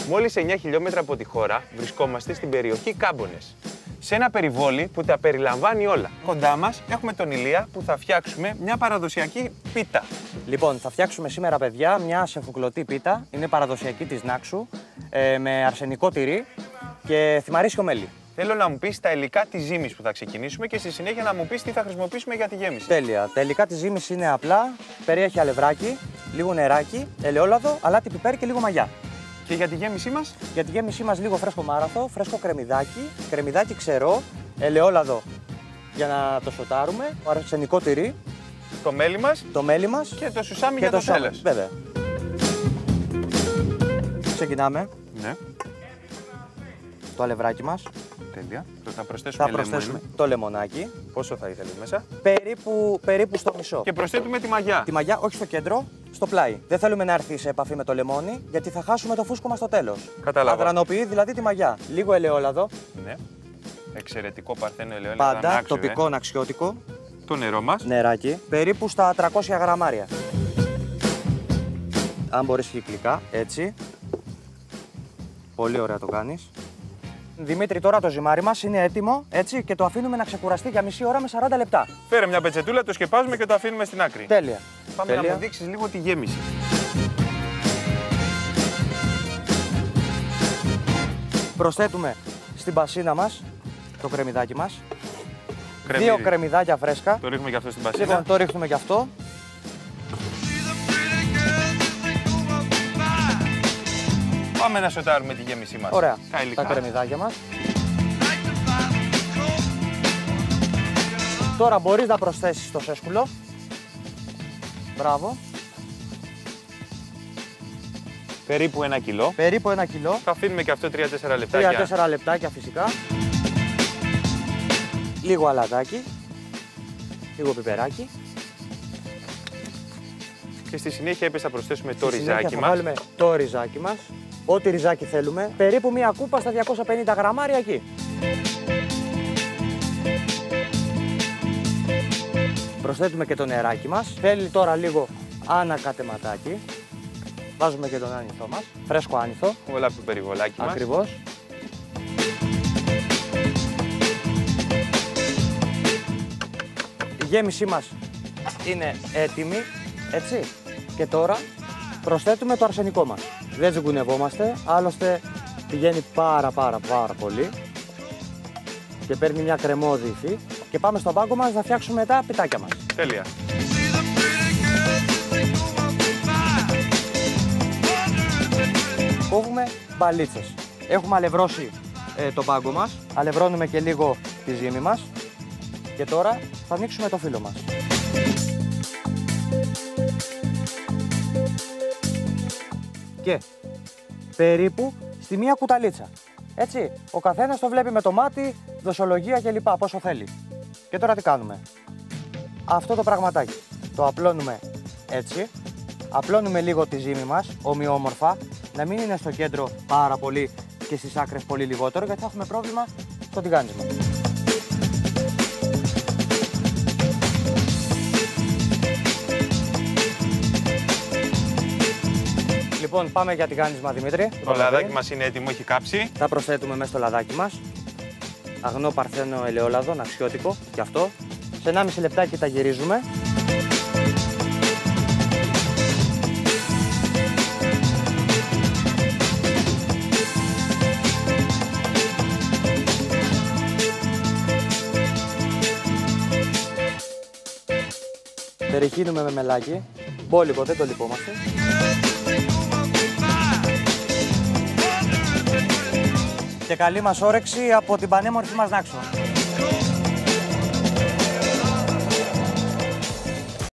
Μόλις 9 χιλιόμετρα από τη χώρα βρισκόμαστε στην περιοχή Κάμπονες. Σε ένα περιβόλι που τα περιλαμβάνει όλα. Κοντά μας έχουμε τον Ηλία που θα φτιάξουμε μια παραδοσιακή πίτα. Λοιπόν, θα φτιάξουμε σήμερα, παιδιά, μια σεφουκλωτή πίτα. Είναι παραδοσιακή της Νάξου, με αρσενικό τυρί και θυμαρίσιο μέλι. Θέλω να μου πεις τα υλικά της ζύμης που θα ξεκινήσουμε και στη συνέχεια να μου πεις τι θα χρησιμοποιήσουμε για τη γέμιση. Τέλεια. Τα υλικά της ζύμης είναι απλά. Περιέχει αλευράκι, λίγο νεράκι, ελαιόλαδο, αλάτι, πιπέρι και λίγο μαγιά. Και για τη γέμισή μας? Για τη γέμισή μας λίγο φρέσκο μάραθο, φρέσκο κρεμμυδάκι ξερό, ελαιόλαδο για να το σοτάρουμε, αρσενικό τυρί, το μέλι μας και το σουσάμι για το τέλος. Βέβαια. Ξεκινάμε. Ναι. Το αλευράκι μας. Τέλεια. Θα προσθέσουμε το λεμονάκι. Πόσο θα ήθελες μέσα? Περίπου στο μισό. Και προσθέτουμε τη μαγιά. Τη μαγιά όχι στο κέντρο, στο πλάι. Δεν θέλουμε να έρθει σε επαφή με το λεμόνι, γιατί θα χάσουμε το φούσκωμα στο τέλος. Κατάλαβα. Αδρανοποιεί δηλαδή τη μαγιά. Λίγο ελαιόλαδο. Ναι. Εξαιρετικό παρθένο ελαιόλαδο. Πάντα τοπικό ναξιώτικο. Το νερό μας. Νεράκι. Περίπου στα 300 γραμμάρια. Αν μπορείς κυκλικά, έτσι. Πολύ ωραία το κάνεις. Δημήτρη, τώρα το ζυμάρι μας είναι έτοιμο, έτσι, και το αφήνουμε να ξεκουραστεί για μισή ώρα με 40 λεπτά. Φέρε μια πετσετούλα, το σκεπάζουμε και το αφήνουμε στην άκρη. Τέλεια. Πάμε να μου δείξεις λίγο τη γέμιση. Προσθέτουμε στην πασίνα μας το κρεμμυδάκι μας. Κρεμμύδι. 2 κρεμμυδάκια φρέσκα. Το ρίχνουμε και αυτό στην πασίνα. Λοιπόν, το ρίχνουμε και αυτό. Πάμε να σοτάρουμε τη γέμισή μας. Ωραία. Τα κρεμμυδάκια μας. Τώρα μπορείς να προσθέσεις το σέσκουλο. Μπράβο. Περίπου 1 κιλό. Περίπου 1 κιλό. Θα αφήνουμε και αυτό 3-4 λεπτάκια. 3-4 λεπτάκια φυσικά. Λίγο αλατάκι. Λίγο πιπεράκι. Και στη συνέχεια έπειτα θα προσθέσουμε το ριζάκι μας. Θα βάλουμε το ριζάκι μας. Ό,τι ριζάκι θέλουμε. Περίπου μία κούπα στα 250 γραμμάρια εκεί. Προσθέτουμε και το νεράκι μας. Θέλει τώρα λίγο ανακατεματάκι. Βάζουμε και τον άνηθο μας. Φρέσκο άνηθο. Όλα από το περιβολάκι μας. Ακριβώς. Η γέμισή μας είναι έτοιμη, έτσι. Και τώρα προσθέτουμε το αρσενικό μας. Δεν τσιγκουνευόμαστε, άλλωστε πηγαίνει πάρα πολύ και παίρνει μια κρεμώδη υφή. Και πάμε στον πάγκο μας να φτιάξουμε τα πιτάκια μας. Τέλεια. Κόβουμε μπαλίτσες. Έχουμε αλευρώσει το πάγκο μας, αλευρώνουμε και λίγο τη ζύμη μας και τώρα θα ανοίξουμε το φύλλο μας. Και περίπου στη μία κουταλίτσα. Έτσι, ο καθένας το βλέπει με το μάτι, δοσολογία κλπ. Πόσο θέλει. Και τώρα τι κάνουμε? Αυτό το πραγματάκι το απλώνουμε έτσι. Απλώνουμε λίγο τη ζύμη μας, ομοιόμορφα, να μην είναι στο κέντρο πάρα πολύ και στις άκρες πολύ λιγότερο, γιατί θα έχουμε πρόβλημα στο τηγάνισμα. Λοιπόν, πάμε για τηγάνισμα, Δημήτρη. Το λαδάκι μας είναι έτοιμο, έχει κάψει. Θα προσθέτουμε μέσα στο λαδάκι μας αγνό παρθένο ελαιόλαδο, ναξιώτικο, και αυτό. Σε 1,5 λεπτάκι τα γυρίζουμε. Περιχύνουμε με μελάκι. Μπόλικο, δεν το λυπόμαστε. Και καλή μας όρεξη από την πανέμορφη μας Νάξο.